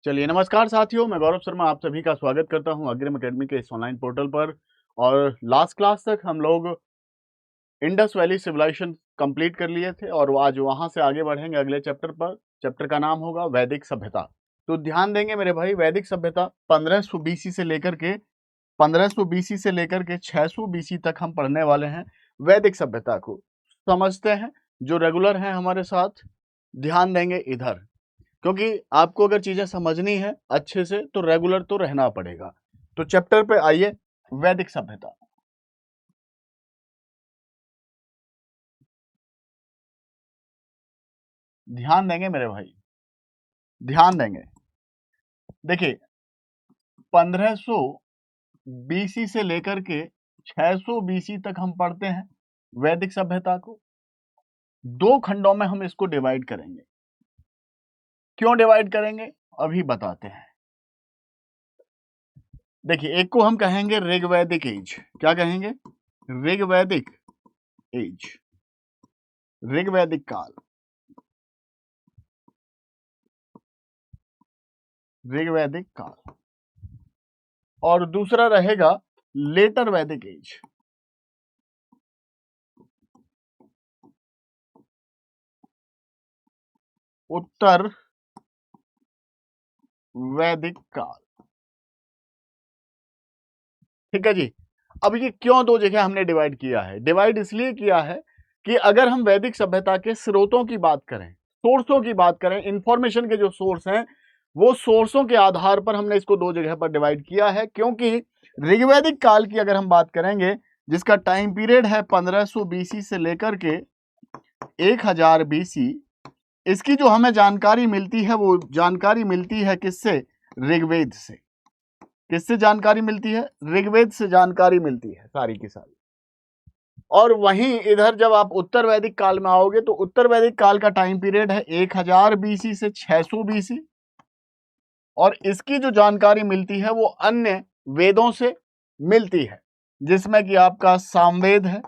चलिए नमस्कार साथियों, मैं गौरव शर्मा आप सभी का स्वागत करता हूं अग्रिम एकेडमी के इस ऑनलाइन पोर्टल पर। और लास्ट क्लास तक हम लोग इंडस वैली सिविलाइजेशन कंप्लीट कर लिए थे और आज वहां से आगे बढ़ेंगे अगले चैप्टर पर। चैप्टर का नाम होगा वैदिक सभ्यता। तो ध्यान देंगे मेरे भाई, वैदिक सभ्यता 1500 बीसी से लेकर के 600 बीसी तक हम पढ़ने वाले हैं। वैदिक सभ्यता को समझते हैं। जो रेगुलर हैं हमारे साथ ध्यान देंगे इधर, क्योंकि आपको अगर चीजें समझनी है अच्छे से तो रेगुलर तो रहना पड़ेगा। तो चैप्टर पे आइए, वैदिक सभ्यता। ध्यान देंगे मेरे भाई, ध्यान देंगे। देखिए 1500 बीसी से लेकर के 600 बीसी तक हम पढ़ते हैं वैदिक सभ्यता को। दो खंडों में हम इसको डिवाइड करेंगे। क्यों डिवाइड करेंगे अभी बताते हैं। देखिए एक को हम कहेंगे ऋग्वैदिक एज। क्या कहेंगे? ऋग्वैदिक एज, ऋग्वैदिक काल, ऋग्वैदिक काल। और दूसरा रहेगा लेटर वैदिक एज, उत्तर वैदिक काल। ठीक है जी। अब ये क्यों दो जगह हमने डिवाइड किया है? डिवाइड इसलिए किया है कि अगर हम वैदिक सभ्यता के स्रोतों की बात करें, सोर्सों की बात करें, इंफॉर्मेशन के जो सोर्स हैं, वो सोर्सों के आधार पर हमने इसको दो जगह पर डिवाइड किया है। क्योंकि ऋग्वैदिक काल की अगर हम बात करेंगे, जिसका टाइम पीरियड है 1500 बीसी से लेकर के 1000 बीसी, इसकी जो हमें जानकारी मिलती है वो जानकारी मिलती है किससे? ऋग्वेद से। किससे जानकारी मिलती है? ऋग्वेद से जानकारी मिलती है सारी की सारी। और वहीं इधर जब आप उत्तर वैदिक काल में आओगे तो उत्तर वैदिक काल का टाइम पीरियड है 1000 बीसी से 600 बीसी, और इसकी जो जानकारी मिलती है वो अन्य वेदों से मिलती है, जिसमें कि आपका सामवेद है,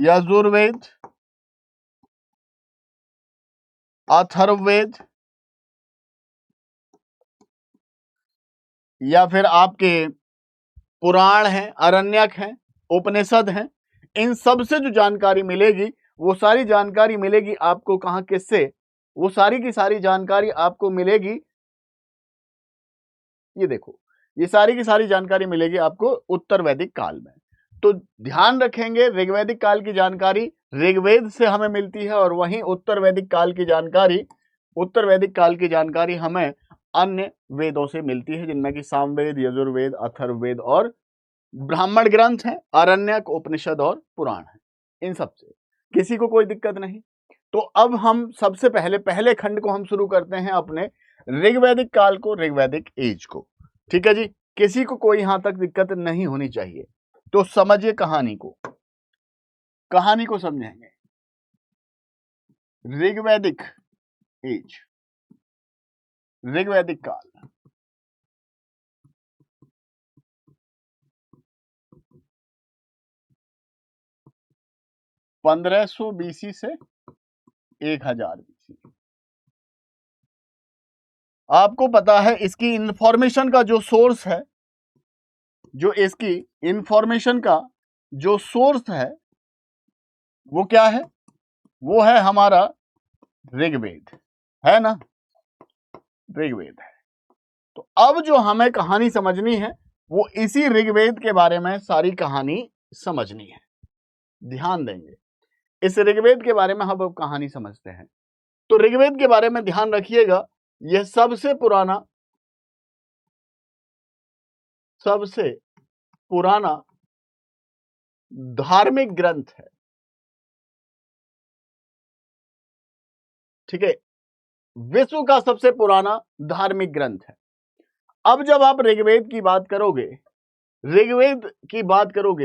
यजुर्वेद, अथर्ववेद, या फिर आपके पुराण हैं, अरण्यक हैं, उपनिषद हैं। इन सब से जो जानकारी मिलेगी वो सारी जानकारी मिलेगी आपको कहां? किससे? वो सारी की सारी जानकारी आपको मिलेगी, ये देखो, ये सारी की सारी जानकारी मिलेगी आपको उत्तर वैदिक काल में। तो ध्यान रखेंगे, ऋग्वैदिक काल की जानकारी ऋग्वेद से हमें मिलती है, और वहीं उत्तर वैदिक काल की जानकारी हमें अन्य वेदों से मिलती है, जिनमें कि सामवेद, यजुर्वेद, अथर्ववेद और ब्राह्मण ग्रंथ हैं, आरण्यक, उपनिषद और पुराण है। इन सब से किसी को कोई दिक्कत नहीं। तो अब हम सबसे पहले खंड को हम शुरू करते हैं अपने ऋग्वैदिक काल को, ऋग्वैदिक एज को। ठीक है जी, किसी को कोई यहां तक दिक्कत नहीं होनी चाहिए। तो समझिए कहानी को समझेंगे। ऋग्वैदिक एज, ऋग्वैदिक काल, 1500 बीसी से 1000 बीसी। आपको पता है इसकी इंफॉर्मेशन का जो सोर्स है, जो इसकी इंफॉर्मेशन का जो सोर्स है वो क्या है? वो है हमारा ऋग्वेद, है ना? ऋग्वेद है। तो अब जो हमें कहानी समझनी है वो इसी ऋग्वेद के बारे में सारी कहानी समझनी है। ध्यान देंगे, इस ऋग्वेद के बारे में हम अब कहानी समझते हैं। तो ऋग्वेद के बारे में ध्यान रखिएगा, यह सबसे पुराना धार्मिक ग्रंथ है। ठीक है, विश्व का सबसे पुराना धार्मिक ग्रंथ है। अब जब आप ऋग्वेद की बात करोगे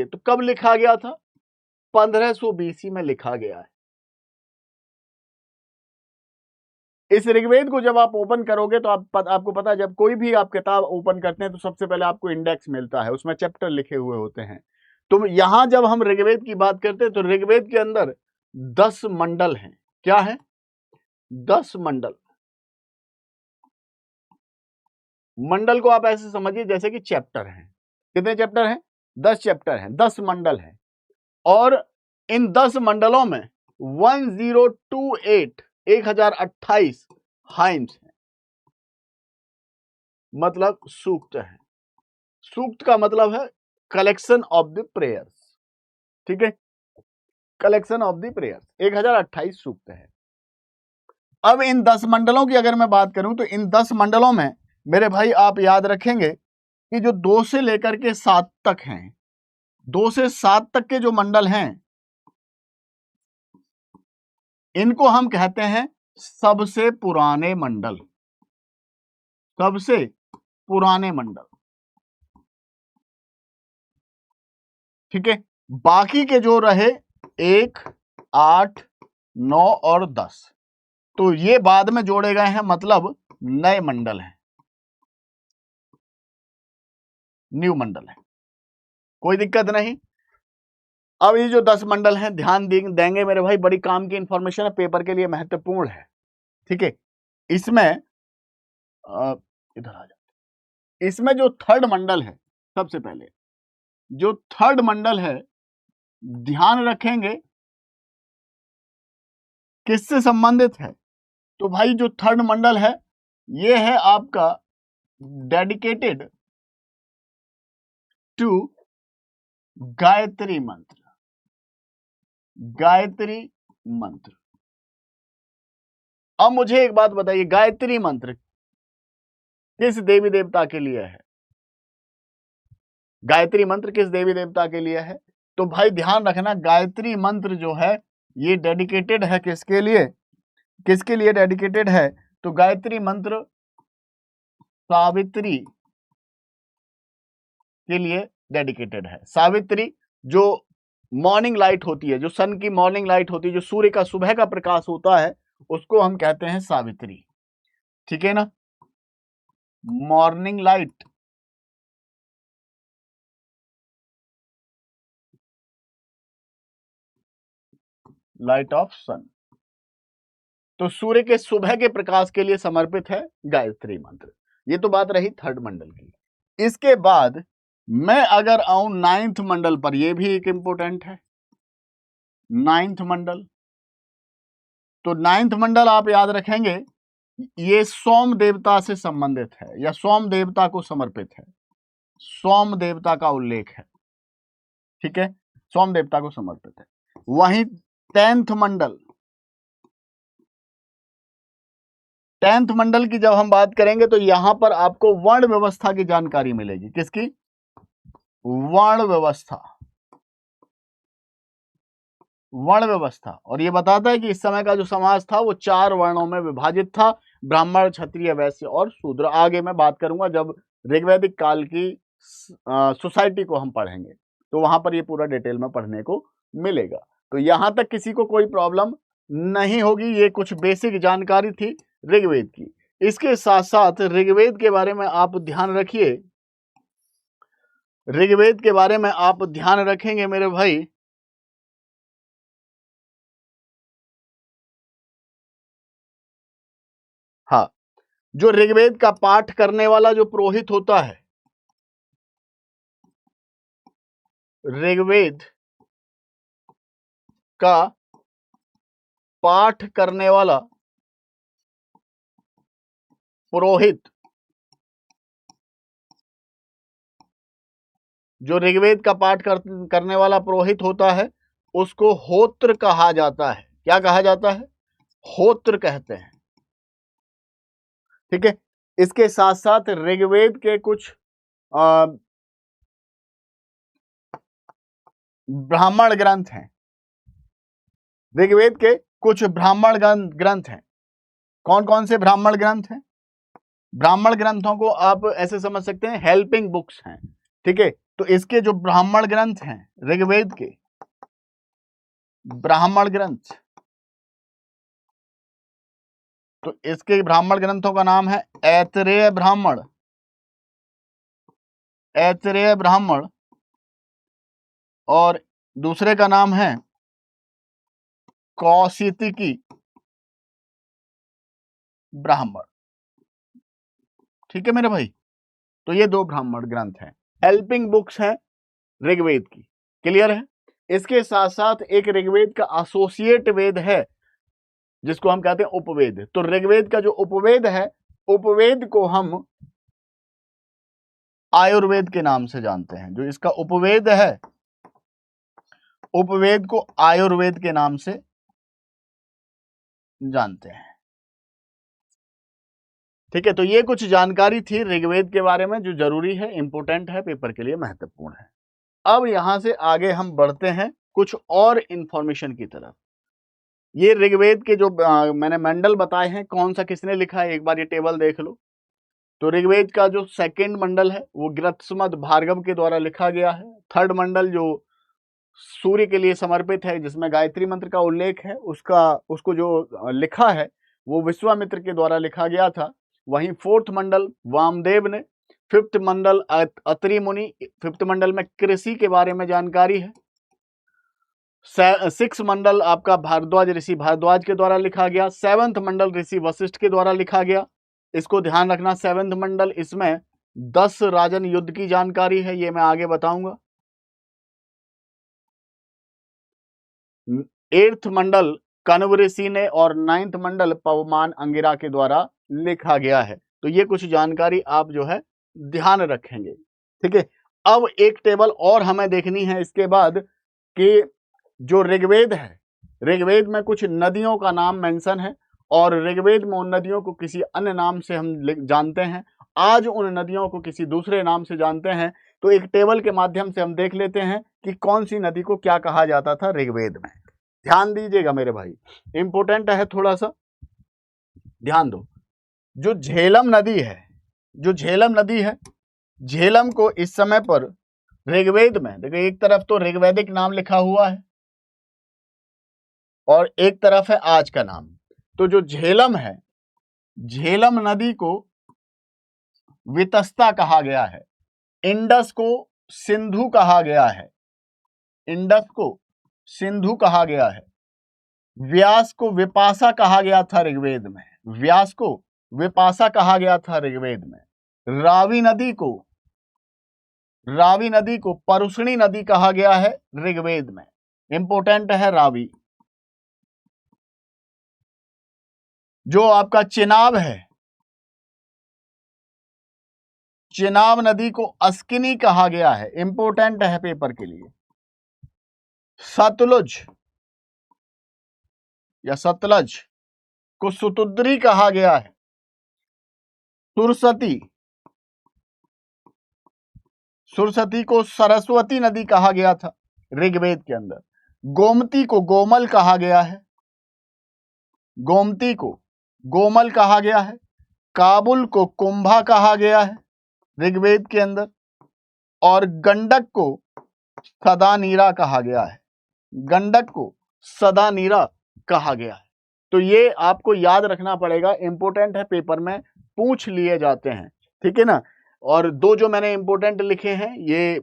तो कब लिखा गया था? 1500 बीसी में लिखा गया है। इस ऋग्वेद को जब आप ओपन करोगे तो आपको पता है, जब कोई भी आप किताब ओपन करते हैं तो सबसे पहले आपको इंडेक्स मिलता है, उसमें चैप्टर लिखे हुए होते हैं। तो यहां जब हम ऋग्वेद की बात करते हैं तो ऋग्वेद के अंदर 10 मंडल हैं। क्या है? 10 मंडल। मंडल को आप ऐसे समझिए जैसे कि चैप्टर हैं। कितने चैप्टर हैं? 10 चैप्टर हैं, 10 मंडल हैं, और इन 10 मंडलों में 1028 हाइम्स हैं, मतलब सूक्त है। सूक्त का मतलब है कलेक्शन ऑफ द प्रेयर्स, ठीक है, कलेक्शन ऑफ द प्रेयर्स। 1028 सूक्त है। अब इन 10 मंडलों की अगर मैं बात करूं तो इन 10 मंडलों में मेरे भाई आप याद रखेंगे कि जो 2 से लेकर के 7 तक हैं, 2 से 7 तक के जो मंडल हैं, इनको हम कहते हैं सबसे पुराने मंडल, सबसे पुराने मंडल, ठीक है। बाकी के जो रहे 1, 8, 9 और 10, तो ये बाद में जोड़े गए हैं, मतलब नए मंडल हैं, न्यू मंडल है, कोई दिक्कत नहीं। अब ये जो 10 मंडल हैं, ध्यान देंगे मेरे भाई, बड़ी काम की इंफॉर्मेशन है, पेपर के लिए महत्वपूर्ण है, ठीक है। इसमें इधर आ जाओ। इसमें जो थर्ड मंडल है, सबसे पहले जो थर्ड मंडल है, ध्यान रखेंगे किससे संबंधित है। तो भाई जो थर्ड मंडल है, ये है आपका डेडिकेटेड टू गायत्री मंत्र, गायत्री मंत्र। अब मुझे एक बात बताइए, गायत्री मंत्र किस देवी देवता के लिए है? गायत्री मंत्र किस देवी देवता के लिए है? तो भाई ध्यान रखना, गायत्री मंत्र जो है ये डेडिकेटेड है किसके लिए? किसके लिए डेडिकेटेड है? तो गायत्री मंत्र सावित्री के लिए डेडिकेटेड है। सावित्री जो मॉर्निंग लाइट होती है, जो सन की मॉर्निंग लाइट होती है, जो सूर्य का सुबह का प्रकाश होता है, उसको हम कहते हैं सावित्री, ठीक है ना। मॉर्निंग लाइट, लाइट ऑफ सन, तो सूर्य के सुबह के प्रकाश के लिए समर्पित है गायत्री मंत्र। ये तो बात रही थर्ड मंडल की। इसके बाद मैं अगर आऊं नाइन्थ मंडल पर, यह भी एक इंपॉर्टेंट है, नाइन्थ मंडल। तो नाइन्थ मंडल आप याद रखेंगे, ये सोम देवता से संबंधित है या सोम देवता को समर्पित है, सोम देवता का उल्लेख है, ठीक है, सोम देवता को समर्पित है। वहीं टेंथ मंडल, टेंथ मंडल की जब हम बात करेंगे तो यहां पर आपको वर्ण व्यवस्था की जानकारी मिलेगी। किसकी? वर्ण व्यवस्था, वर्ण व्यवस्था। और ये बताता है कि इस समय का जो समाज था वो 4 वर्णों में विभाजित था, ब्राह्मण, क्षत्रिय, वैश्य और शूद्र। आगे मैं बात करूंगा जब ऋग्वैदिक काल की सोसाइटी को हम पढ़ेंगे, तो वहां पर ये पूरा डिटेल में पढ़ने को मिलेगा। तो यहां तक किसी को कोई प्रॉब्लम नहीं होगी। ये कुछ बेसिक जानकारी थी ऋग्वेद की। इसके साथ साथ ऋग्वेद के बारे में आप ध्यान रखिए, ऋग्वेद के बारे में आप ध्यान रखेंगे मेरे भाई, हाँ, जो ऋग्वेद का पाठ करने वाला जो पुरोहित होता है, ऋग्वेद का पाठ करने वाला पुरोहित, जो ऋग्वेद का पाठ करने वाला पुरोहित होता है, उसको होत्र कहा जाता है। क्या कहा जाता है? होत्र कहते हैं, ठीक है। इसके साथ साथ ऋग्वेद के कुछ ब्राह्मण ग्रंथ हैं, ऋग्वेद के कुछ ब्राह्मण ग्रंथ हैं। कौन कौन से ब्राह्मण ग्रंथ हैं? ब्राह्मण ग्रंथों को आप ऐसे समझ सकते हैं, हेल्पिंग बुक्स हैं, ठीक है। तो इसके जो ब्राह्मण ग्रंथ हैं, ऋग्वेद के ब्राह्मण ग्रंथ, तो इसके ब्राह्मण ग्रंथों का नाम है ऐतरेय ब्राह्मण, ऐतरेय ब्राह्मण, और दूसरे का नाम है कौशितिकी ब्राह्मण, ठीक है मेरे भाई। तो ये 2 ब्राह्मण ग्रंथ हैं, हेल्पिंग बुक्स हैं ऋग्वेद की। क्लियर है? इसके साथ साथ एक ऋग्वेद का एसोसिएट वेद है जिसको हम कहते हैं उपवेद। तो ऋग्वेद का जो उपवेद है, उपवेद को हम आयुर्वेद के नाम से जानते हैं। जो इसका उपवेद है, उपवेद को आयुर्वेद के नाम से जानते हैं। ठीक है, तो ये कुछ जानकारी थी ऋग्वेद के बारे में जो जरूरी है, इंपॉर्टेंट है, पेपर के लिए महत्वपूर्ण है। अब यहां से आगे हम बढ़ते हैं कुछ और इंफॉर्मेशन की तरफ। ये ऋग्वेद के जो मैंने मंडल बताए हैं, कौन सा किसने लिखा है, एक बार ये टेबल देख लो। तो ऋग्वेद का जो सेकंड मंडल है वो ग्रत्समद भार्गव के द्वारा लिखा गया है। थर्ड मंडल जो सूर्य के लिए समर्पित है, जिसमें गायत्री मंत्र का उल्लेख है, उसको जो लिखा है वो विश्वामित्र के द्वारा लिखा गया था। वहीं फोर्थ मंडल वामदेव ने, फिफ्थ मंडल अत्रि मुनि, फिफ्थ मंडल में कृषि के बारे में जानकारी है। सिक्स मंडल आपका भारद्वाज ऋषि भारद्वाज के द्वारा लिखा गया। सेवंथ मंडल ऋषि वशिष्ठ के द्वारा लिखा गया। इसको ध्यान रखना, सेवंथ मंडल, इसमें 10 राजन युद्ध की जानकारी है, ये मैं आगे बताऊंगा। एट्थ मंडल कण्व ऋषि ने और 9th मंडल पवमान अंगिरा के द्वारा लिखा गया है। तो ये कुछ जानकारी आप जो है ध्यान रखेंगे। ठीक है, अब एक टेबल और हमें देखनी है इसके बाद कि जो ऋग्वेद है, ऋग्वेद में कुछ नदियों का नाम मेंशन है और ऋग्वेद में उन नदियों को किसी अन्य नाम से हम जानते हैं। आज उन नदियों को किसी दूसरे नाम से जानते हैं। तो एक टेबल के माध्यम से हम देख लेते हैं कि कौन सी नदी को क्या कहा जाता था ऋग्वेद में। ध्यान दीजिएगा मेरे भाई, इंपॉर्टेंट है, थोड़ा सा ध्यान दो। जो झेलम नदी है, जो झेलम नदी है, झेलम को इस समय पर ऋग्वेद में देखिए, एक तरफ तो ऋग्वैदिक नाम लिखा हुआ है और एक तरफ है आज का नाम। तो जो झेलम है, झेलम नदी को वितस्ता कहा गया है, इंडस को सिंधु कहा गया है, इंडस को सिंधु कहा गया है, व्यास को विपाशा कहा गया था ऋग्वेद में, व्यास को विपाशा कहा गया था ऋग्वेद में। रावी नदी को परुष्णी नदी कहा गया है ऋग्वेद में, इंपोर्टेंट है रावी। जो आपका चिनाब है, चिनाब नदी को अस्किनी कहा गया है, इंपोर्टेंट है पेपर के लिए। सतलुज या सतलज को सुतुद्री कहा गया है। सुरसती को सरस्वती नदी कहा गया था ऋग्वेद के अंदर। गोमती को गोमल कहा गया है, गोमती को गोमल कहा गया है। काबुल को कुंभा कहा गया है ऋग्वेद के अंदर। और गंडक को सदानीरा कहा गया है, गंडक को सदानीरा कहा गया है। तो ये आपको याद रखना पड़ेगा, इंपॉर्टेंट है, पेपर में पूछ लिए जाते हैं। ठीक है ना। और 2 जो मैंने इंपॉर्टेंट लिखे हैं ये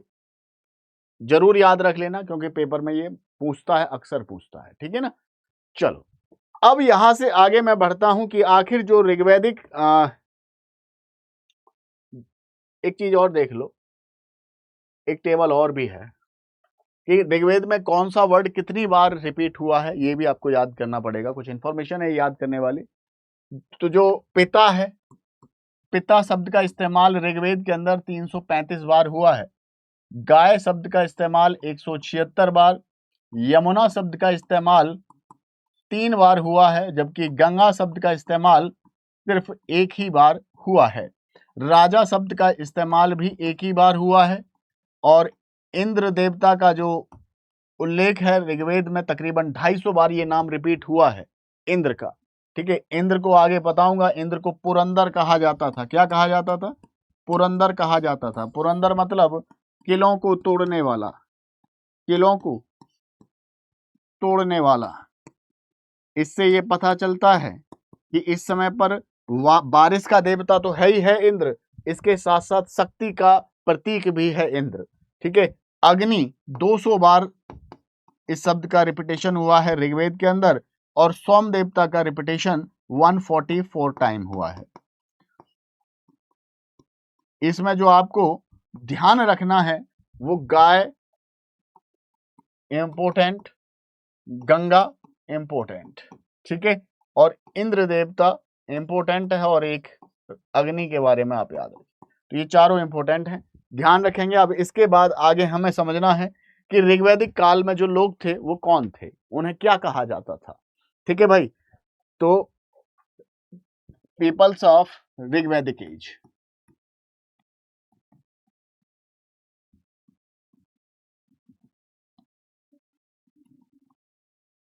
जरूर याद रख लेना, क्योंकि पेपर में ये पूछता है, अक्सर पूछता है। ठीक है ना। चलो, अब यहां से आगे मैं बढ़ता हूं कि आखिर जो ऋग्वैदिक एक चीज और देख लो, एक टेबल और भी है कि ऋग्वेद में कौन सा वर्ड कितनी बार रिपीट हुआ है, ये भी आपको याद करना पड़ेगा। कुछ इंफॉर्मेशन है याद करने वाली। तो जो पिता है, पिता शब्द का इस्तेमाल ऋग्वेद के अंदर 335 बार हुआ है। गाय शब्द का इस्तेमाल 176 बार। यमुना शब्द का इस्तेमाल 3 बार हुआ है, जबकि गंगा शब्द का इस्तेमाल सिर्फ 1 ही बार हुआ है। राजा शब्द का इस्तेमाल भी 1 ही बार हुआ है। और इंद्र देवता का जो उल्लेख है ऋग्वेद में, तकरीबन 250 बार ये नाम रिपीट हुआ है इंद्र का। ठीक है, इंद्र को आगे बताऊंगा। इंद्र को पुरंदर कहा जाता था। क्या कहा जाता था? पुरंदर कहा जाता था। पुरंदर मतलब किलों को तोड़ने वाला, किलों को तोड़ने वाला। इससे ये पता चलता है कि इस समय पर बारिश का देवता तो है ही है इंद्र, इसके साथ साथ शक्ति का प्रतीक भी है इंद्र। ठीक है, अग्नि 200 बार इस शब्द का रिपीटेशन हुआ है ऋग्वेद के अंदर, और सोम देवता का रिपीटेशन 144 टाइम हुआ है। इसमें जो आपको ध्यान रखना है वो गाय इंपोर्टेंट, गंगा इंपोर्टेंट, ठीक है, और इंद्र देवता इंपोर्टेंट है, और एक अग्नि के बारे में आप याद रखें। तो ये चारों इंपोर्टेंट हैं, ध्यान रखेंगे। अब इसके बाद आगे हमें समझना है कि ऋग्वैदिक काल में जो लोग थे वो कौन थे, उन्हें क्या कहा जाता था। ठीक है भाई, तो पीपल्स ऑफ ऋग्वैदिक एज,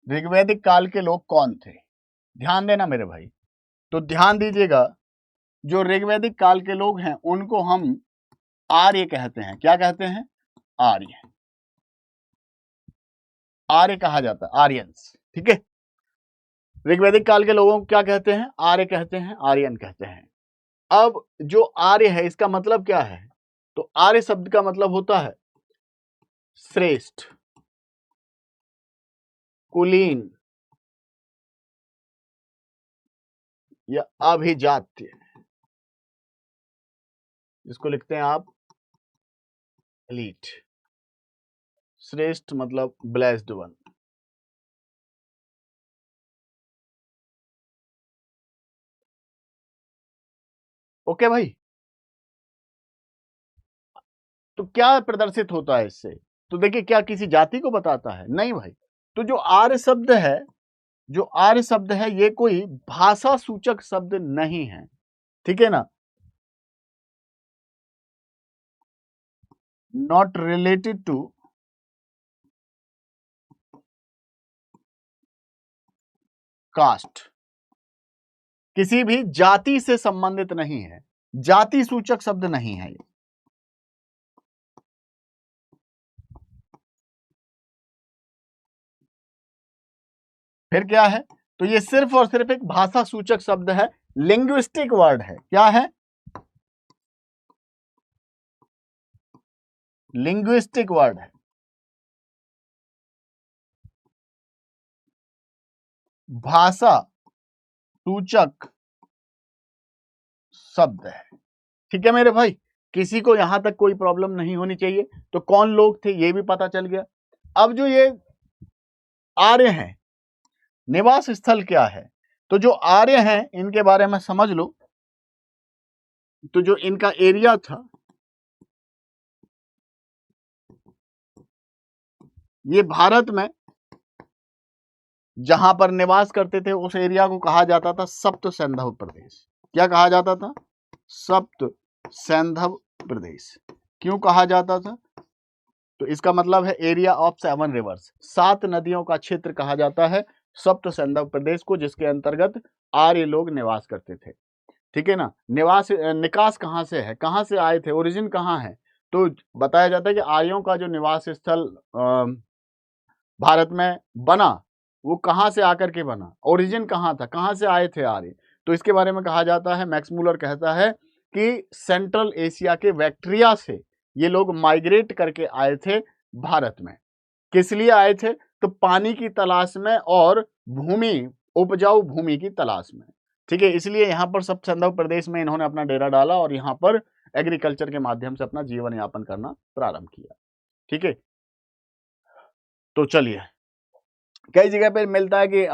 ऋग्वैदिक काल के लोग कौन थे, ध्यान देना मेरे भाई। तो ध्यान दीजिएगा, जो ऋग्वैदिक काल के लोग हैं उनको हम आर्य कहते हैं। क्या कहते हैं? आर्य, आर्य कहा जाता है, आर्यंस। ठीक है, ऋग्वैदिक काल के लोगों को क्या कहते हैं? आर्य कहते हैं, आर्यन कहते हैं। अब जो आर्य है इसका मतलब क्या है? तो आर्य शब्द का मतलब होता है श्रेष्ठ, कुलीन या अभिजात्य, जिसको लिखते हैं आप एलीट। श्रेष्ठ मतलब ब्लेस्ड वन। ओके भाई, तो क्या प्रदर्शित होता है इससे? तो देखिए, क्या किसी जाति को बताता है? नहीं भाई। तो जो आर्य शब्द है, जो आर्य शब्द है ये कोई भाषा सूचक शब्द नहीं है, ठीक है ना, नॉट रिलेटेड टू कास्ट, किसी भी जाति से संबंधित नहीं है, जाति सूचक शब्द नहीं है ये। फिर क्या है? तो ये सिर्फ और सिर्फ एक भाषा सूचक शब्द है, लिंग्विस्टिक वर्ड है। क्या है? लिंग्विस्टिक वर्ड है, भाषा सूचक शब्द है। ठीक है मेरे भाई, किसी को यहां तक कोई प्रॉब्लम नहीं होनी चाहिए। तो कौन लोग थे ये भी पता चल गया। अब जो ये आर्य हैं, निवास स्थल क्या है? तो जो आर्य हैं इनके बारे में समझ लो। तो जो इनका एरिया था, ये भारत में जहां पर निवास करते थे उस एरिया को कहा जाता था सप्त सैंधव प्रदेश। क्या कहा जाता था? सप्त सैंधव प्रदेश। क्यों कहा जाता था? तो इसका मतलब है एरिया ऑफ 7 रिवर्स, 7 नदियों का क्षेत्र कहा जाता है सप्त सैंधव प्रदेश को, जिसके अंतर्गत आर्य लोग निवास करते थे। ठीक है ना। निकास कहाँ से है, कहाँ से आए थे, ओरिजिन कहाँ है? तो बताया जाता है कि आर्यों का जो निवास स्थल भारत में बना, वो कहाँ से आकर के बना, ओरिजिन कहाँ था, कहाँ से आए थे आर्य? तो इसके बारे में कहा जाता है, मैक्स मूलर कहता है कि सेंट्रल एशिया के बैक्टीरिया से ये लोग माइग्रेट करके आए थे भारत में। किस लिए आए थे? तो पानी की तलाश में और भूमि, उपजाऊ भूमि की तलाश में। ठीक है, इसलिए यहाँ पर सब सैंधव प्रदेश में इन्होंने अपना डेरा डाला और यहाँ पर एग्रीकल्चर के माध्यम से अपना जीवन यापन करना प्रारंभ किया। ठीक है, तो चलिए, कई जगह पे मिलता है कि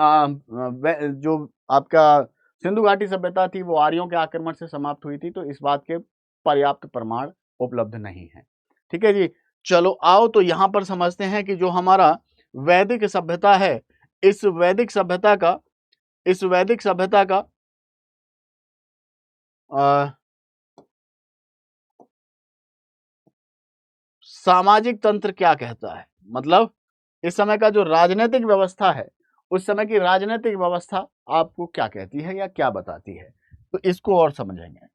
जो आपका सिंधु घाटी सभ्यता थी वो आर्यों के आक्रमण से समाप्त हुई थी, तो इस बात के पर्याप्त प्रमाण उपलब्ध नहीं है। ठीक है जी, चलो आओ तो यहाँ पर समझते हैं कि जो हमारा वैदिक सभ्यता है, इस वैदिक सभ्यता का, इस वैदिक सभ्यता का सामाजिक तंत्र क्या कहता है। मतलब इस समय का जो राजनीतिक व्यवस्था है, उस समय की राजनीतिक व्यवस्था आपको क्या कहती है या क्या बताती है, तो इसको और समझेंगे।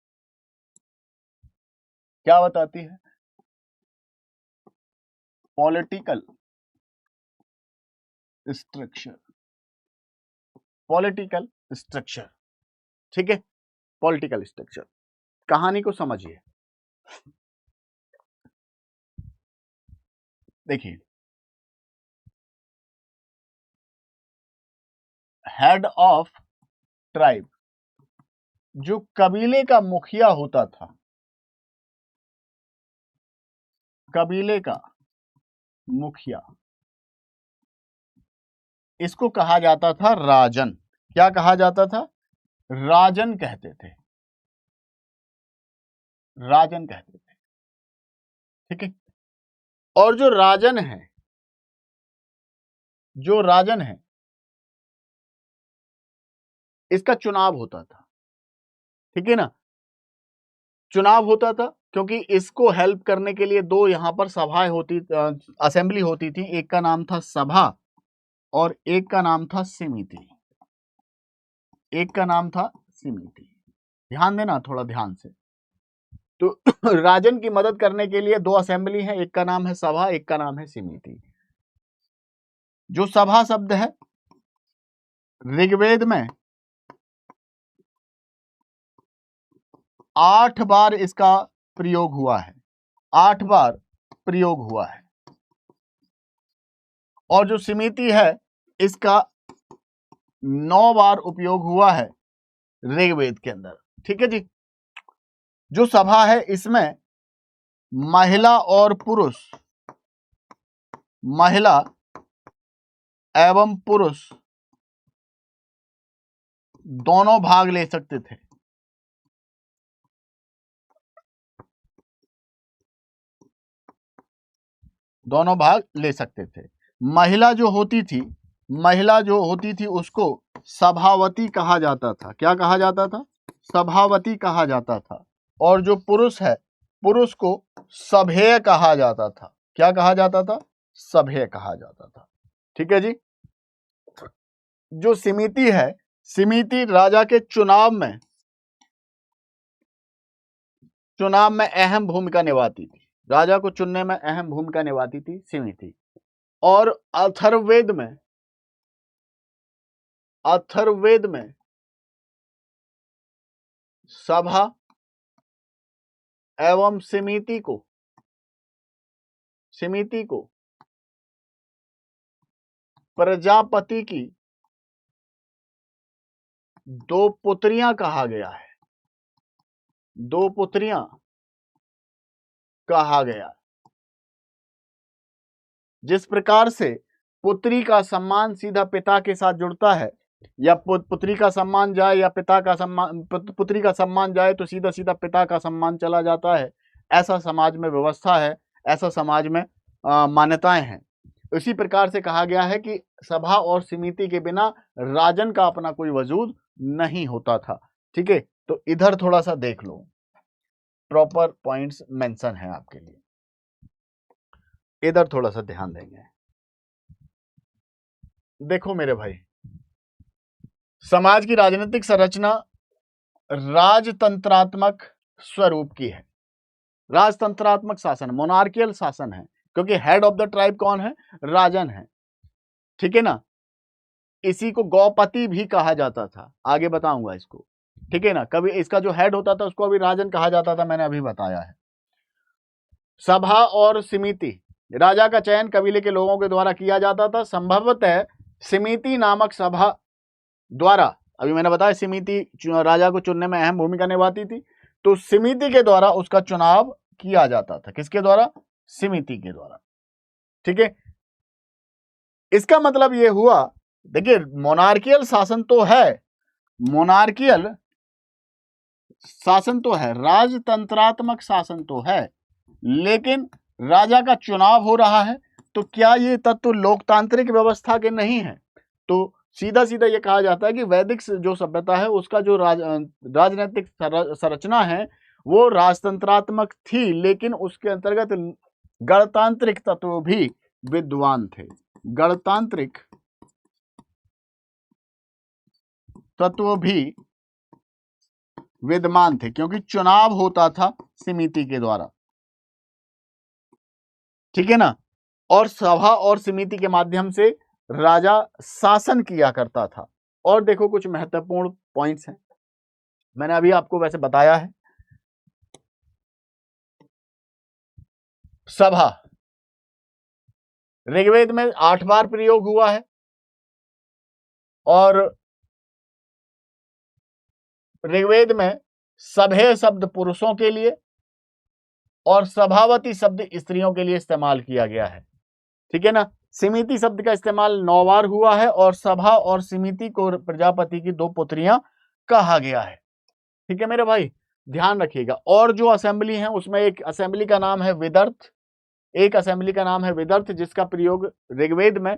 क्या बताती है? Political structure, political structure. ठीक है, पॉलिटिकल स्ट्रक्चर। कहानी को समझिए, देखिए, हेड ऑफ ट्राइब, जो कबीले का मुखिया होता था, कबीले का मुखिया, इसको कहा जाता था राजन। क्या कहा जाता था? राजन कहते थे, राजन कहते थे। ठीक है। और जो राजन है, जो राजन है, इसका चुनाव होता था। ठीक है ना, चुनाव होता था, क्योंकि इसको हेल्प करने के लिए दो यहां पर सभाएं होती, असेंबली होती थी। एक का नाम था सभा और एक का नाम था समिति। एक का नाम था समिति। ध्यान देना थोड़ा ध्यान से। तो राजन की मदद करने के लिए दो असेंबली है, एक का नाम है सभा, एक का नाम है समिति। जो सभा शब्द है, ऋग्वेद में 8 बार इसका प्रयोग हुआ है, 8 बार प्रयोग हुआ है। और जो समिति है, इसका 9 बार उपयोग हुआ है ऋग्वेद के अंदर। ठीक है जी। जो सभा है, इसमें महिला और पुरुष, महिला एवं पुरुष दोनों भाग ले सकते थे। दोनों भाग ले सकते थे। महिला जो होती थी, महिला जो होती थी उसको सभावती कहा जाता था। क्या कहा जाता था? सभावती कहा जाता था। और जो पुरुष है, पुरुष को सभेय कहा जाता था। क्या कहा जाता था? सभेय कहा जाता था। ठीक है जी। जो समिति है, समिति राजा के चुनाव में अहम भूमिका निभाती थी। राजा को चुनने में अहम भूमिका निभाती थी समिति। और अथर्ववेद में सभा एवं समिति को प्रजापति की 2 पुत्रियां कहा गया है। 2 पुत्रियां कहा गया। जिस प्रकार से पुत्री का सम्मान सीधा पिता के साथ जुड़ता है, या पुत्री का सम्मान जाए या पिता का सम्मान, पुत्री का सम्मान जाए तो सीधा सीधा पिता का सम्मान चला जाता है। ऐसा समाज में व्यवस्था है, ऐसा समाज में मान्यताएं हैं। इसी प्रकार से कहा गया है कि सभा और समिति के बिना राजन का अपना कोई वजूद नहीं होता था। ठीक है। तो इधर थोड़ा सा देख लो, प्रॉपर पॉइंट्स मेंशन है आपके लिए, इधर थोड़ा सा ध्यान देंगे। देखो मेरे भाई, समाज की राजनीतिक संरचना राजतंत्रात्मक स्वरूप की है। राजतंत्रात्मक शासन, मोनार्कियल शासन है, क्योंकि हेड ऑफ द ट्राइब कौन है? राजन है। ठीक है ना। इसी को गौपति भी कहा जाता था, आगे बताऊंगा इसको। ठीक है ना। कभी इसका जो हेड होता था उसको अभी राजन कहा जाता था, मैंने अभी बताया है। सभा और समिति, राजा का चयन कबीले के लोगों के द्वारा किया जाता था। संभवतः समिति नामक सभा द्वारा, अभी मैंने बताया समिति राजा को चुनने में अहम भूमिका निभाती थी, तो समिति के द्वारा उसका चुनाव किया जाता था। किसके द्वारा? समिति के द्वारा। ठीक है। इसका मतलब यह हुआ, देखिए मोनार्कियल शासन तो है, मोनार्कियल शासन तो है, राजतंत्रात्मक शासन तो है, लेकिन राजा का चुनाव हो रहा है। तो क्या ये तत्व लोकतांत्रिक व्यवस्था के नहीं है? तो सीधा सीधा ये कहा जाता है कि वैदिक जो सभ्यता है उसका जो राजनीतिक संरचना है वो राजतंत्रात्मक थी, लेकिन उसके अंतर्गत गणतांत्रिक तत्व भी विद्वान थे। गणतांत्रिक तत्व भी विद्यमान थे, क्योंकि चुनाव होता था समिति के द्वारा। ठीक है ना। और सभा और समिति के माध्यम से राजा शासन किया करता था। और देखो कुछ महत्वपूर्ण पॉइंट्स हैं, मैंने अभी आपको वैसे बताया है। सभा ऋग्वेद में 8 बार प्रयोग हुआ है, और ऋग्वेद में सभे शब्द पुरुषों के लिए और सभावती शब्द स्त्रियों के लिए इस्तेमाल किया गया है, ठीक है ना। सिमिति शब्द का इस्तेमाल 9 बार हुआ है और सभा और सिमिति को प्रजापति की 2 पुत्रियां कहा गया है, ठीक है मेरे भाई, ध्यान रखिएगा। और जो असेंबली है उसमें एक असेंबली का नाम है विदर्थ, एक असेंबली का नाम है विदर्थ, जिसका प्रयोग ऋग्वेद में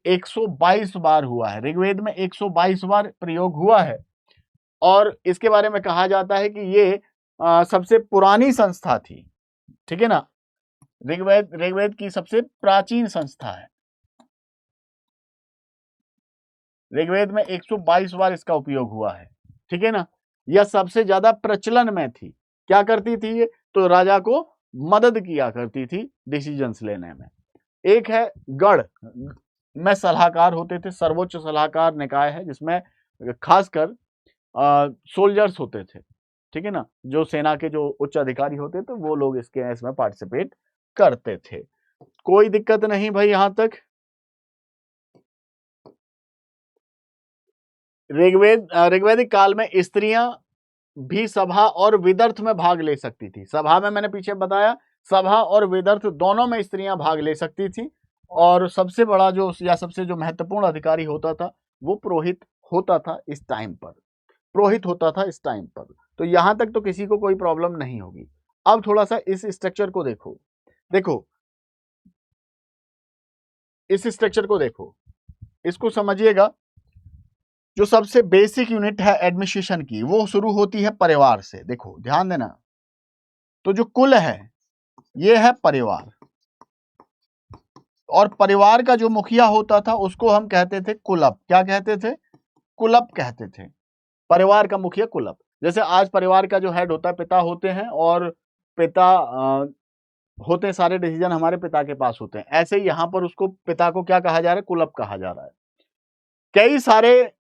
122 बार हुआ है, ऋग्वेद में 122 बार प्रयोग हुआ है। और इसके बारे में कहा जाता है कि ये सबसे पुरानी संस्था थी, ठीक है ना, ऋग्वेद की सबसे प्राचीन संस्था है। ऋग्वेद में 122 बार इसका उपयोग हुआ है, ठीक है ना। यह सबसे ज्यादा प्रचलन में थी। क्या करती थी ये? तो राजा को मदद किया करती थी डिसीजंस लेने में। एक है गढ़ में सलाहकार होते थे, सर्वोच्च सलाहकार निकाय है जिसमें खासकर सोल्जर्स होते थे, ठीक है ना, जो सेना के जो उच्च अधिकारी होते थे वो लोग इसमें पार्टिसिपेट करते थे। कोई दिक्कत नहीं भाई यहां तक। ऋग्वैदिक काल में स्त्रियां भी सभा और विदर्थ में भाग ले सकती थी। सभा में मैंने पीछे बताया, सभा और विदर्थ दोनों में स्त्रियां भाग ले सकती थी। और सबसे बड़ा जो या सबसे जो महत्वपूर्ण अधिकारी होता था वो पुरोहित होता था इस टाइम पर, पुरोहित होता था इस टाइम पर। तो यहां तक तो किसी को कोई प्रॉब्लम नहीं होगी। अब थोड़ा सा इस स्ट्रक्चर को देखो, देखो इस स्ट्रक्चर को देखो, इसको समझिएगा। जो सबसे बेसिक यूनिट है एडमिनिस्ट्रेशन की वो शुरू होती है परिवार से। देखो ध्यान देना, तो जो कुल है ये है परिवार, और परिवार का जो मुखिया होता था उसको हम कहते थे कुलप। क्या कहते थे? कुलप कहते थे। परिवार का मुखिया कुलप। जैसे आज परिवार का जो हेड होता है पिता होते हैं, और पिता होते हैं, सारे डिसीजन हमारे पिता के पास होते हैं। ऐसे ही यहाँ पर उसको पिता को क्या कहा जा रहा है? कुलप कहा जा रहा है। कई सारे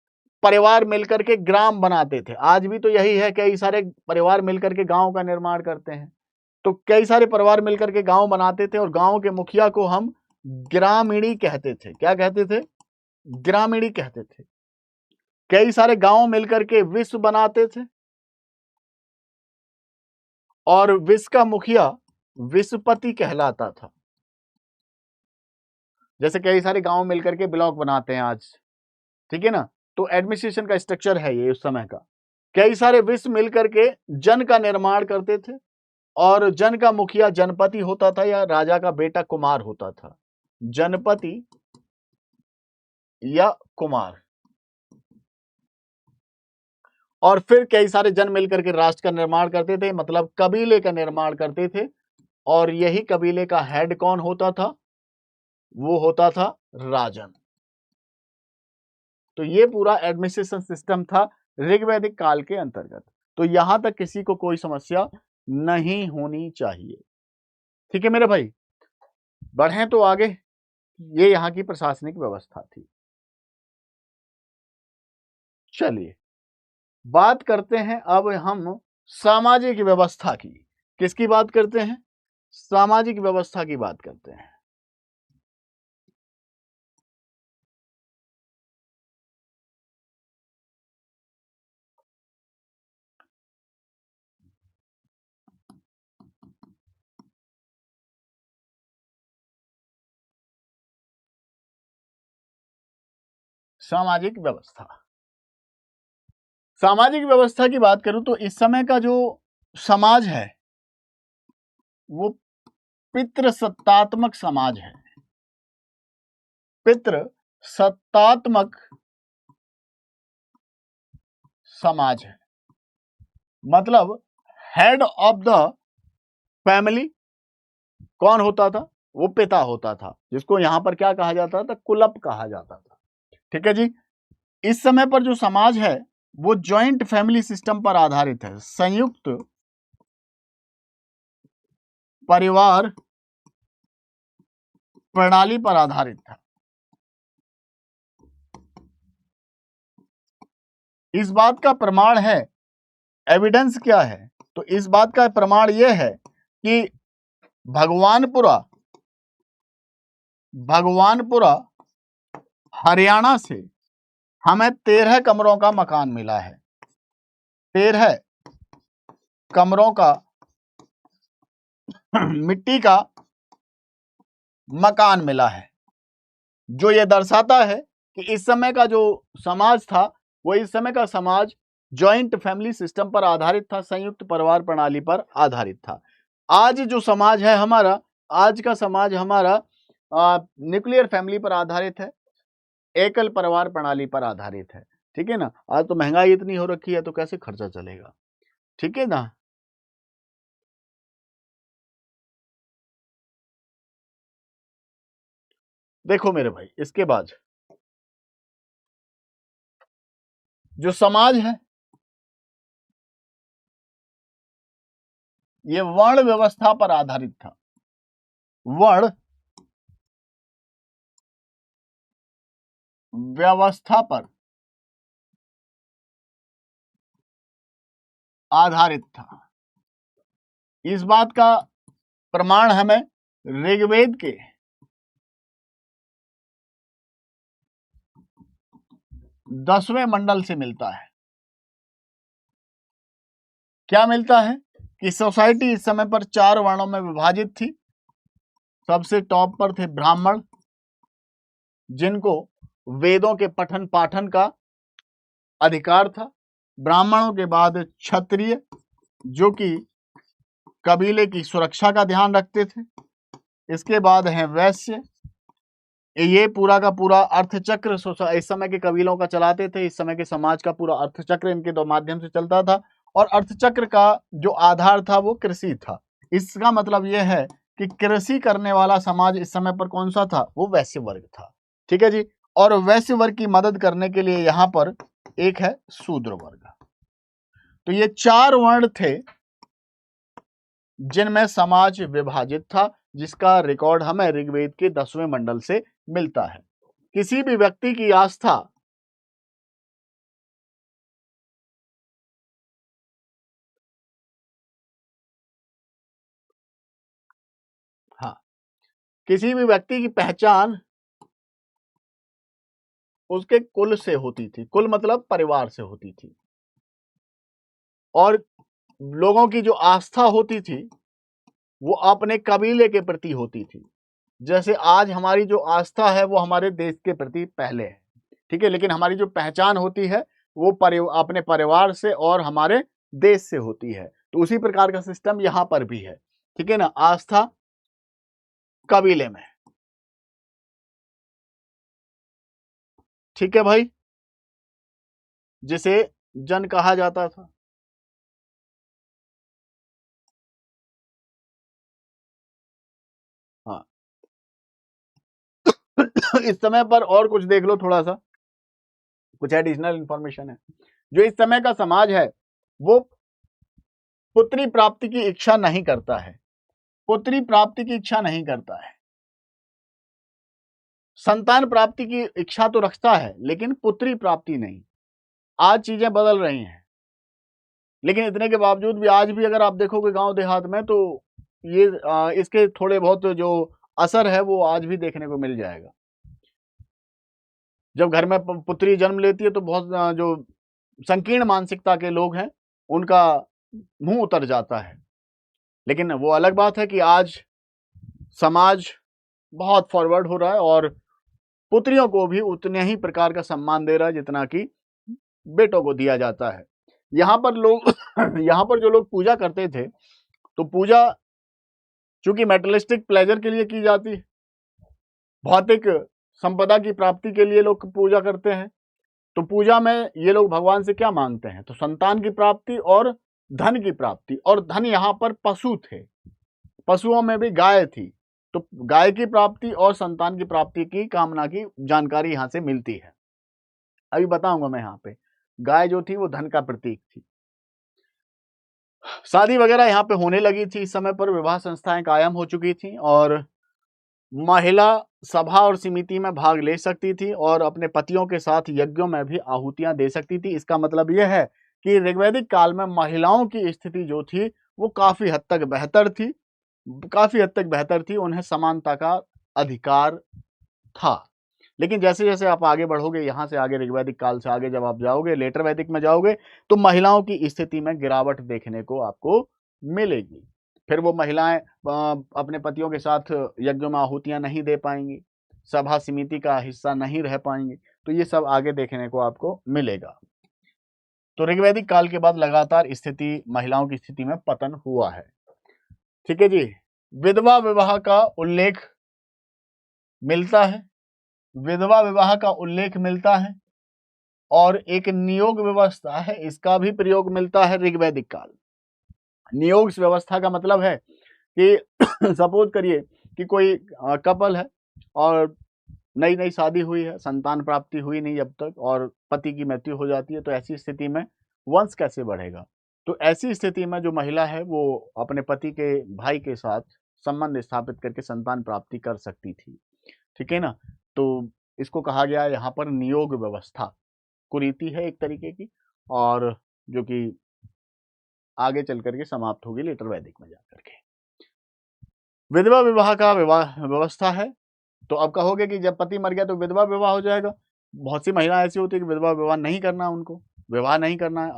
परिवार मिलकर के ग्राम बनाते थे, आज भी तो यही है, कई सारे परिवार मिलकर के गांव का निर्माण करते हैं। तो कई सारे परिवार मिलकर के गांव बनाते थे और गांव के मुखिया को हम ग्रामीणी कहते थे। क्या कहते थे? ग्रामीणी कहते थे। कई सारे गांव मिलकर के विश्व बनाते थे और विश्व का मुखिया विश्वपति कहलाता था। जैसे कई सारे गांव मिलकर के ब्लॉक बनाते हैं आज, ठीक है ना, तो एडमिनिस्ट्रेशन का स्ट्रक्चर है ये उस समय का। कई सारे विश्व मिलकर के जन का निर्माण करते थे और जन का मुखिया जनपति होता था या राजा का बेटा कुमार होता था, जनपति या कुमार। और फिर कई सारे जन मिलकर के राष्ट्र का निर्माण करते थे, मतलब कबीले का निर्माण करते थे। और यही कबीले का हेड कौन होता था? वो होता था राजन। तो ये पूरा एडमिनिस्ट्रेशन सिस्टम था ऋग्वैदिक काल के अंतर्गत। तो यहां तक किसी को कोई समस्या नहीं होनी चाहिए, ठीक है मेरे भाई। बढ़ें तो आगे। ये यहाँ की प्रशासनिक व्यवस्था थी। चलिए बात करते हैं अब हम सामाजिक व्यवस्था की। किसकी बात करते हैं? सामाजिक व्यवस्था की बात करते हैं। सामाजिक व्यवस्था, सामाजिक व्यवस्था की बात करूं तो इस समय का जो समाज है वो पितृसत्तात्मक समाज है। पितृसत्तात्मक समाज है, मतलब हेड ऑफ द फैमिली कौन होता था? वो पिता होता था, जिसको यहां पर क्या कहा जाता था? कुलप कहा जाता था, ठीक है जी। इस समय पर जो समाज है वो जॉइंट फैमिली सिस्टम पर आधारित है, संयुक्त परिवार प्रणाली पर आधारित था। इस बात का प्रमाण है, एविडेंस क्या है? तो इस बात का प्रमाण यह है कि भगवानपुरा हरियाणा से हमें 13 कमरों का मकान मिला है। 13 कमरों का मिट्टी का मकान मिला है, जो ये दर्शाता है कि इस समय का जो समाज था वो इस समय का समाज जॉइंट फैमिली सिस्टम पर आधारित था, संयुक्त परिवार प्रणाली पर आधारित था। आज जो समाज है हमारा, आज का समाज हमारा न्यूक्लियर फैमिली पर आधारित है, एकल परिवार प्रणाली पर आधारित है। ठीक है ना। आज तो महंगाई इतनी हो रखी है तो कैसे खर्चा चलेगा। ठीक है ना। देखो मेरे भाई, इसके बाद जो समाज है ये वर्ण व्यवस्था पर आधारित था। वर्ण व्यवस्था पर आधारित था। इस बात का प्रमाण हमें ऋग्वेद के 10वें मंडल से मिलता है। क्या मिलता है कि सोसाइटी इस समय पर 4 वर्णों में विभाजित थी। सबसे टॉप पर थे ब्राह्मण, जिनको वेदों के पठन पाठन का अधिकार था। ब्राह्मणों के बाद क्षत्रिय, जो कि कबीले की सुरक्षा का ध्यान रखते थे। इसके बाद है वैश्य, ये पूरा का पूरा अर्थचक्र इस समय के कबीलों का चलाते थे। इस समय के समाज का पूरा अर्थचक्र इनके दो माध्यम से चलता था, और अर्थचक्र का जो आधार था वो कृषि था। इसका मतलब यह है कि कृषि करने वाला समाज इस समय पर कौन सा था, वो वैश्य वर्ग था। ठीक है जी। और वैश्य वर्ग की मदद करने के लिए यहाँ पर एक है शूद्र वर्ग। तो ये 4 वर्ण थे जिनमें समाज विभाजित था, जिसका रिकॉर्ड हमें ऋग्वेद के 10वें मंडल से मिलता है। किसी भी व्यक्ति की आस्था हाँ, किसी भी व्यक्ति की पहचान उसके कुल से होती थी। कुल मतलब परिवार से होती थी। और लोगों की जो आस्था होती थी वो अपने कबीले के प्रति होती थी। जैसे आज हमारी जो आस्था है वो हमारे देश के प्रति पहले है। ठीक है। लेकिन हमारी जो पहचान होती है वो अपने परिवार से और हमारे देश से होती है। तो उसी प्रकार का सिस्टम यहां पर भी है। ठीक है ना। आस्था कबीले में। ठीक है भाई। जिसे जन कहा जाता था। हाँ। इस समय पर और कुछ देख लो, थोड़ा सा कुछ एडिशनल इंफॉर्मेशन है। जो इस समय का समाज है वो पुत्री प्राप्ति की इच्छा नहीं करता है। पुत्री प्राप्ति की इच्छा नहीं करता है। संतान प्राप्ति की इच्छा तो रखता है लेकिन पुत्री प्राप्ति नहीं। आज चीजें बदल रही हैं, लेकिन इतने के बावजूद भी आज भी अगर आप देखोगे गांव देहात में तो ये इसके थोड़े बहुत जो असर है वो आज भी देखने को मिल जाएगा। जब घर में पुत्री जन्म लेती है तो बहुत जो संकीर्ण मानसिकता के लोग हैं उनका मुंह उतर जाता है। लेकिन वो अलग बात है कि आज समाज बहुत फॉरवर्ड हो रहा है और पुत्रियों को भी उतने ही प्रकार का सम्मान दे रहा है जितना कि बेटों को दिया जाता है। यहाँ पर लोग यहाँ पर जो लोग पूजा करते थे तो पूजा चूंकि मेटलिस्टिक प्लेजर के लिए की जाती है, भौतिक संपदा की प्राप्ति के लिए लोग पूजा करते हैं। तो पूजा में ये लोग भगवान से क्या मांगते हैं, तो संतान की प्राप्ति और धन की प्राप्ति। और धन यहाँ पर पशु थे, पशुओं में भी गाय थी। तो गाय की प्राप्ति और संतान की प्राप्ति की कामना की जानकारी यहाँ से मिलती है। अभी बताऊंगा मैं। यहाँ पे गाय जो थी वो धन का प्रतीक थी। शादी वगैरह यहाँ पे होने लगी थी। इस समय पर विवाह संस्थाएं कायम हो चुकी थी और महिला सभा और समिति में भाग ले सकती थी और अपने पतियों के साथ यज्ञों में भी आहुतियां दे सकती थी। इसका मतलब यह है कि ऋग्वैदिक काल में महिलाओं की स्थिति जो थी वो काफी हद तक बेहतर थी, काफी हद तक बेहतर थी। उन्हें समानता का अधिकार था। लेकिन जैसे जैसे आप आगे बढ़ोगे, यहाँ से आगे ऋग्वैदिक काल से आगे जब आप जाओगे, लेटर वैदिक में जाओगे, तो महिलाओं की स्थिति में गिरावट देखने को आपको मिलेगी। फिर वो महिलाएं अपने पतियों के साथ यज्ञ में आहुतियां नहीं दे पाएंगी, सभा समिति का हिस्सा नहीं रह पाएंगी। तो ये सब आगे देखने को आपको मिलेगा। तो ऋग्वैदिक काल के बाद लगातार स्थिति, महिलाओं की स्थिति में पतन हुआ है। ठीक है जी। विधवा विवाह का उल्लेख मिलता है, विधवा विवाह का उल्लेख मिलता है, और एक नियोग व्यवस्था है, इसका भी प्रयोग मिलता है ऋग्वैदिक काल। नियोग व्यवस्था का मतलब है कि सपोज करिए कि कोई कपल है और नई नई शादी हुई है, संतान प्राप्ति हुई नहीं अब तक, और पति की मृत्यु हो जाती है। तो ऐसी स्थिति में वंश कैसे बढ़ेगा? तो ऐसी स्थिति में जो महिला है वो अपने पति के भाई के साथ संबंध स्थापित करके संतान प्राप्ति कर सकती थी। ठीक है ना। तो इसको कहा गया यहाँ पर नियोग व्यवस्था, कुरीति है एक तरीके की, और जो कि आगे चल करके समाप्त होगी लेटर वैदिक में जाकर के। विधवा विवाह का व्यवस्था है। तो अब कहोगे कि जब पति मर गया तो विधवा विवाह हो जाएगा। बहुत सी महिलाएं ऐसी होती है कि विधवा विवाह नहीं करना, उनको विवाह नहीं करना है,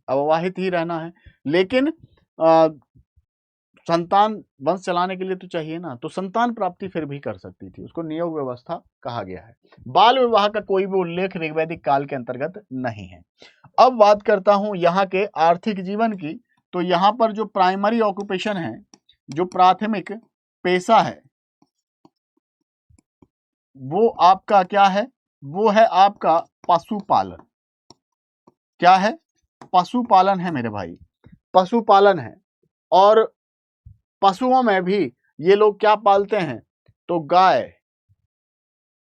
अविवाहित ही रहना है, लेकिन संतान वंश चलाने के लिए तो चाहिए ना, तो संतान प्राप्ति फिर भी कर सकती थी, उसको नियोग व्यवस्था कहा गया है। बाल विवाह का कोई भी उल्लेख ऋग्वैदिक काल के अंतर्गत नहीं है। अब बात करता हूं यहाँ के आर्थिक जीवन की। तो यहाँ पर जो प्राइमरी ऑक्यूपेशन है, जो प्राथमिक पेशा है, वो आपका क्या है? वो है आपका पशुपालन। क्या है? पशुपालन है मेरे भाई, पशुपालन है। और पशुओं में भी ये लोग क्या पालते हैं? तो गाय,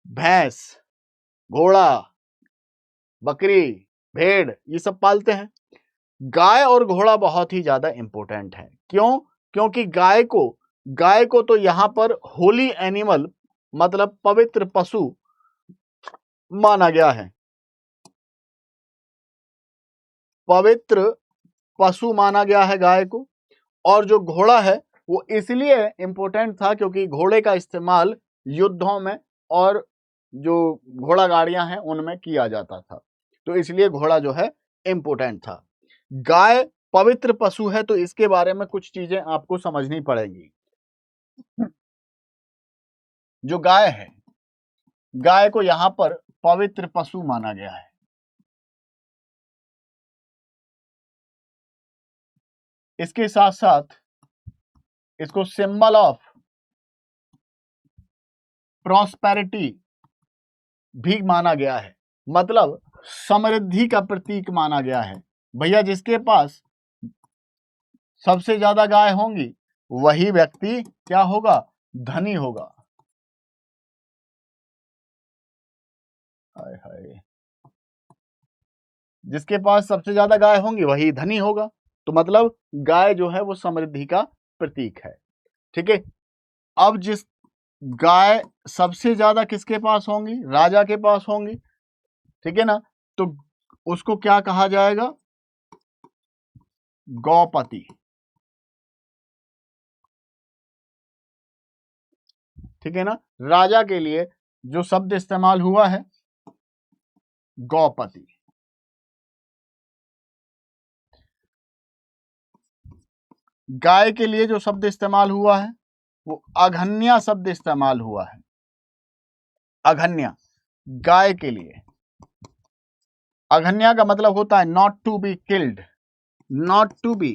भैंस, घोड़ा, बकरी, भेड़, ये सब पालते हैं। गाय और घोड़ा बहुत ही ज्यादा इंपॉर्टेंट है। क्यों? क्योंकि गाय को तो यहां पर होली एनिमल, मतलब पवित्र पशु माना गया है, पवित्र पशु माना गया है गाय को। और जो घोड़ा है वो इसलिए इंपॉर्टेंट था क्योंकि घोड़े का इस्तेमाल युद्धों में और जो घोड़ा गाड़ियां हैं उनमें किया जाता था, तो इसलिए घोड़ा जो है इंपॉर्टेंट था। गाय पवित्र पशु है, तो इसके बारे में कुछ चीजें आपको समझनी पड़ेगी। जो गाय है, गाय को यहां पर पवित्र पशु माना गया है। इसके साथ साथ इसको सिंबल ऑफ प्रॉस्पेरिटी भी माना गया है, मतलब समृद्धि का प्रतीक माना गया है। भैया जिसके पास सबसे ज्यादा गाय होंगी वही व्यक्ति क्या होगा? धनी होगा। हाय हाय, जिसके पास सबसे ज्यादा गाय होंगी वही धनी होगा। तो मतलब गाय जो है वो समृद्धि का प्रतीक है। ठीक है। अब जिस गाय सबसे ज्यादा किसके पास होंगी? राजा के पास होंगी। ठीक है ना। तो उसको क्या कहा जाएगा? गौपति। ठीक है ना। राजा के लिए जो शब्द इस्तेमाल हुआ है गौपति। गाय के लिए जो शब्द इस्तेमाल हुआ है वो अघन्या शब्द इस्तेमाल हुआ है। अघन्या गाय के लिए। अघन्या का मतलब होता है not to be killed, not to be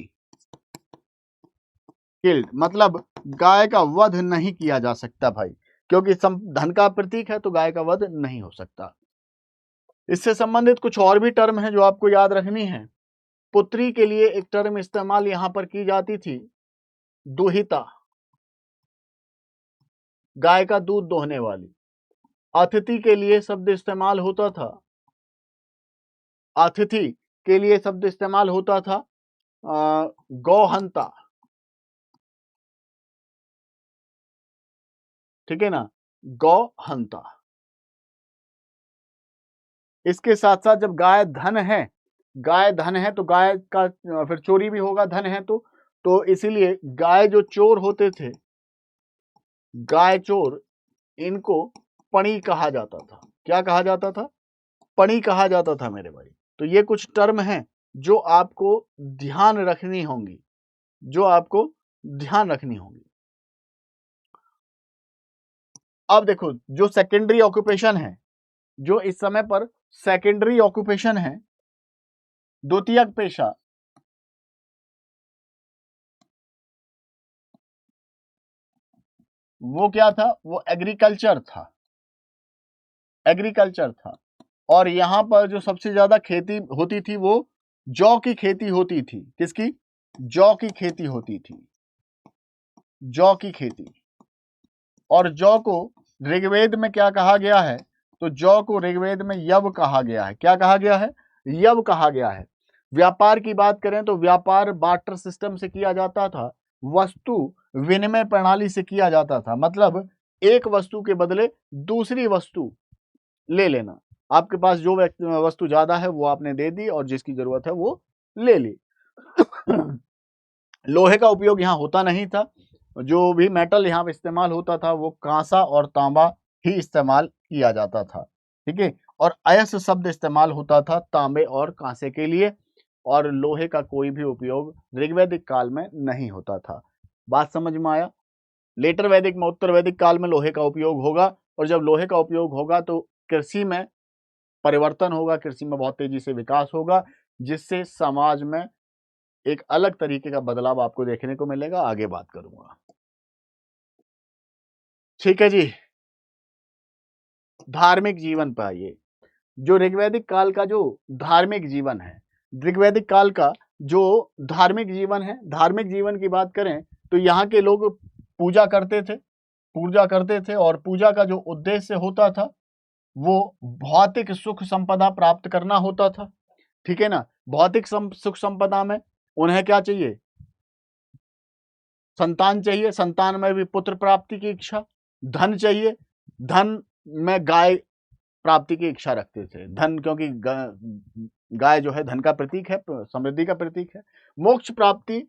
killed, मतलब गाय का वध नहीं किया जा सकता भाई, क्योंकि धन का प्रतीक है तो गाय का वध नहीं हो सकता। इससे संबंधित कुछ और भी टर्म है जो आपको याद रखनी है। पुत्री के लिए एक टर्म इस्तेमाल यहां पर की जाती थी, दुहिता, गाय का दूध दोहने वाली। अतिथि के लिए शब्द इस्तेमाल होता था, अतिथि के लिए शब्द इस्तेमाल होता था गौहंता। ठीक है ना, गौहंता। इसके साथ साथ जब गाय धन है, गाय धन है तो गाय का फिर चोरी भी होगा, धन है तो इसीलिए गाय जो चोर होते थे, गाय चोर, इनको पणी कहा जाता था। क्या कहा जाता था? पणी कहा जाता था मेरे भाई। तो ये कुछ टर्म हैं जो आपको ध्यान रखनी होंगी, जो आपको ध्यान रखनी होगी। अब देखो जो सेकेंडरी ऑक्यूपेशन है, जो इस समय पर सेकेंडरी ऑक्यूपेशन है, द्वितीयक पेशा, वो क्या था? वो एग्रीकल्चर था, एग्रीकल्चर था। और यहां पर जो सबसे ज्यादा खेती होती थी वो जौ की खेती होती थी। किसकी? जौ की खेती होती थी, जौ की खेती। और जौ को ऋग्वेद में क्या कहा गया है? तो जौ को ऋग्वेद में यव कहा गया है। क्या कहा गया है? यव कहा गया है। व्यापार की बात करें तो व्यापार बार्टर सिस्टम से किया जाता था, वस्तु विनिमय प्रणाली से किया जाता था। मतलब एक वस्तु के बदले दूसरी वस्तु ले लेना। आपके पास जो वस्तु ज्यादा है वो आपने दे दी और जिसकी जरूरत है वो ले ली। लोहे का उपयोग यहाँ होता नहीं था। जो भी मेटल यहाँ पे इस्तेमाल होता था वो कांसा और तांबा ही इस्तेमाल किया जाता था। ठीक है। और अयस्क शब्द इस्तेमाल होता था तांबे और कांसे के लिए, और लोहे का कोई भी उपयोग ऋग्वैदिक काल में नहीं होता था। बात समझ में आया? लेटर वैदिक में, उत्तर वैदिक काल में लोहे का उपयोग होगा, और जब लोहे का उपयोग होगा तो कृषि में परिवर्तन होगा, कृषि में बहुत तेजी से विकास होगा, जिससे समाज में एक अलग तरीके का बदलाव आपको देखने को मिलेगा। आगे बात करूंगा। ठीक है जी। धार्मिक जीवन पर आइए। जो ऋग्वैदिक काल का जो धार्मिक जीवन है, ऋग्वैदिक काल का जो धार्मिक जीवन है, धार्मिक जीवन की बात करें तो यहाँ के लोग पूजा करते थे, पूजा करते थे। और पूजा का जो उद्देश्य होता था वो भौतिक सुख संपदा प्राप्त करना होता था। ठीक है ना? भौतिक सुख संपदा में उन्हें क्या चाहिए? संतान चाहिए, संतान में भी पुत्र प्राप्ति की इच्छा। धन चाहिए, धन में गाय प्राप्ति की इच्छा रखते थे। धन, क्योंकि गाय जो है धन का प्रतीक है, समृद्धि का प्रतीक है। मोक्ष प्राप्ति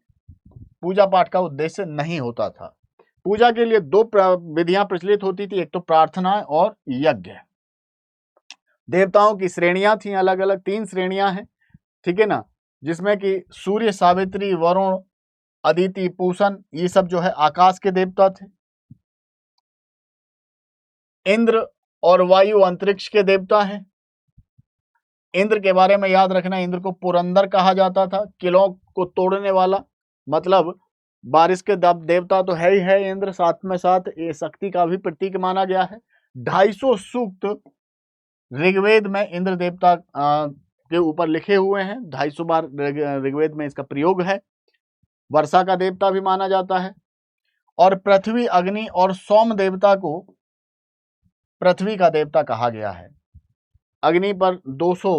पूजा पाठ का उद्देश्य नहीं होता था। पूजा के लिए दो विधियां प्रचलित होती थी, एक तो प्रार्थना और यज्ञ। देवताओं की श्रेणियां थी अलग अलग, 3 श्रेणियां हैं। ठीक है ना? जिसमें कि सूर्य, सावित्री, वरुण, अदिति, पूषण, ये सब जो है आकाश के देवता थे। इंद्र और वायु अंतरिक्ष के देवता हैं। इंद्र के बारे में याद रखना, इंद्र को पुरंदर कहा जाता था, किलों को तोड़ने वाला। मतलब बारिश के देवता तो है ही है इंद्र, साथ में साथ ये शक्ति का भी प्रतीक माना गया है। 250 सूक्त ऋग्वेद में इंद्र देवता के ऊपर लिखे हुए हैं। 250 बार ऋग्वेद में इसका प्रयोग है। वर्षा का देवता भी माना जाता है। और पृथ्वी, अग्नि और सोम देवता को पृथ्वी का देवता कहा गया है। अग्नि पर 200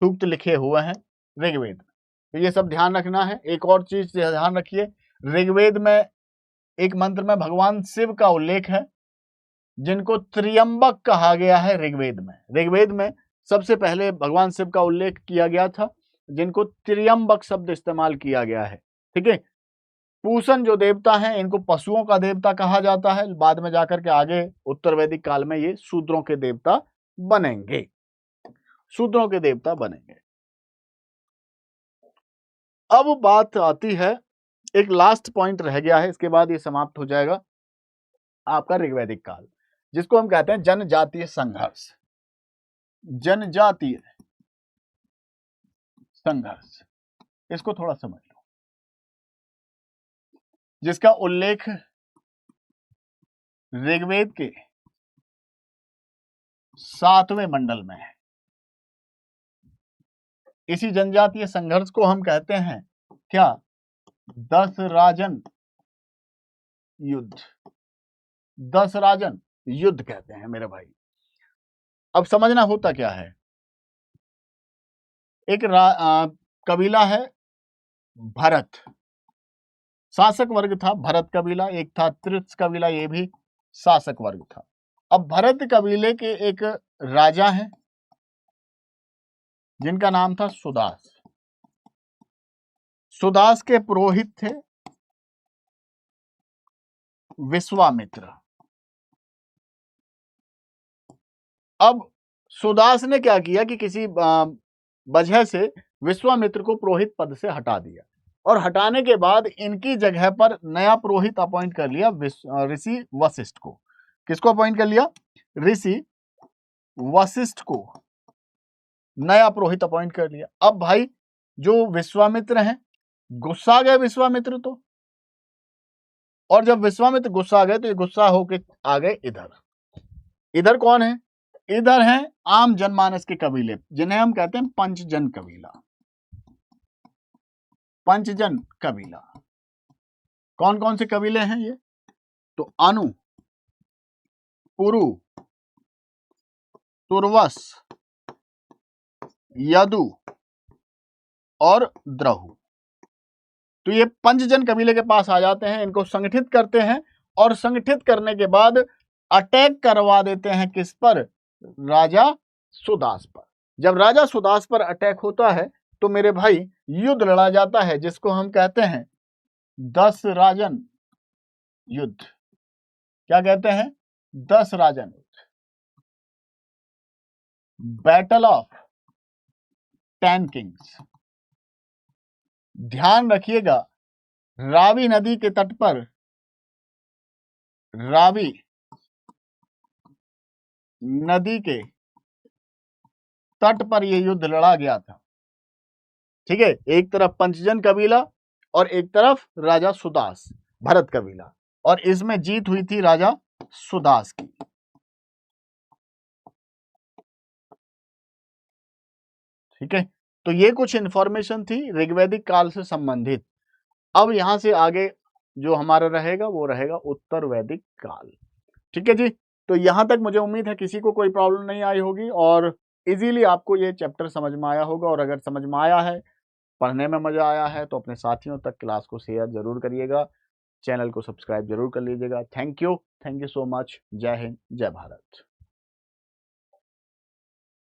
सूक्त लिखे हुए हैं ऋग्वेद में। तो ये सब ध्यान रखना है। एक और चीज ध्यान रखिए, ऋग्वेद में एक मंत्र में भगवान शिव का उल्लेख है, जिनको त्र्यंबक कहा गया है। ऋग्वेद में सबसे पहले भगवान शिव का उल्लेख किया गया था, जिनको त्र्यंबक शब्द इस्तेमाल किया गया है। ठीक है। पूषण जो देवता हैं, इनको पशुओं का देवता कहा जाता है। बाद में जाकर के आगे उत्तर वैदिक काल में ये शूद्रों के देवता बनेंगे, शूद्रों के देवता बनेंगे। अब बात आती है, एक लास्ट पॉइंट रह गया है, इसके बाद ये समाप्त हो जाएगा आपका ऋग्वैदिक काल, जिसको हम कहते हैं जनजातीय संघर्ष। जनजातीय संघर्ष, इसको थोड़ा समझ लो, जिसका उल्लेख ऋग्वेद के 7वें मंडल में है। इसी जनजातीय संघर्ष को हम कहते हैं क्या? 10 राजन युद्ध। 10 राजन युद्ध कहते हैं मेरे भाई। अब समझना होता क्या है, एक कबीला है भरत, शासक वर्ग था भरत कबीला। एक था त्रिश कबीला, ये भी शासक वर्ग था। अब भरत कबीले के एक राजा हैं जिनका नाम था सुदास। सुदास के पुरोहित थे विश्वामित्र। अब सुदास ने क्या किया कि किसी वजह से विश्वामित्र को पुरोहित पद से हटा दिया। और हटाने के बाद इनकी जगह पर नया पुरोहित अपॉइंट कर लिया ऋषि वशिष्ठ को। किसको अपॉइंट कर लिया? ऋषि वशिष्ठ को नया पुरोहित अपॉइंट कर लिया। अब भाई जो विश्वामित्र हैं, गुस्सा आ गए विश्वामित्र तो, और जब विश्वामित्र गुस्सा आ गए तो ये गुस्सा होके आ गए इधर। इधर कौन है? इधर हैं आम जनमानस के कबीले, जिन्हें हम कहते हैं पंचजन कबीला। पंचजन कबीला कौन कौन से कबीले हैं ये? तो अनु, पुरु, तुर्वस, यदु और द्रहु। तो ये पंचजन कबीले के पास आ जाते हैं, इनको संगठित करते हैं और संगठित करने के बाद अटैक करवा देते हैं किस पर? राजा सुदास पर। जब राजा सुदास पर अटैक होता है तो मेरे भाई युद्ध लड़ा जाता है, जिसको हम कहते हैं 10 राजन युद्ध। क्या कहते हैं? 10 राजन युद्ध, बैटल ऑफ 10 किंग्स। ध्यान रखिएगा, रावी नदी के तट पर, रावी नदी के तट पर यह युद्ध लड़ा गया था। ठीक है, एक तरफ पंचजन कबीला और एक तरफ राजा सुदास भरत कबीला, और इसमें जीत हुई थी राजा सुदास की। ठीक है, तो ये कुछ इंफॉर्मेशन थी ऋग्वैदिक काल से संबंधित। अब यहां से आगे जो हमारा रहेगा वो रहेगा उत्तर वैदिक काल। ठीक है जी, तो यहां तक मुझे उम्मीद है किसी को कोई प्रॉब्लम नहीं आई होगी और इजीली आपको ये चैप्टर समझ में आया होगा। और अगर समझ में आया है, पढ़ने में मजा आया है, तो अपने साथियों तक क्लास को शेयर जरूर करिएगा, चैनल को सब्सक्राइब जरूर कर लीजिएगा। Thank you so much. जय हिंद, जय भारत।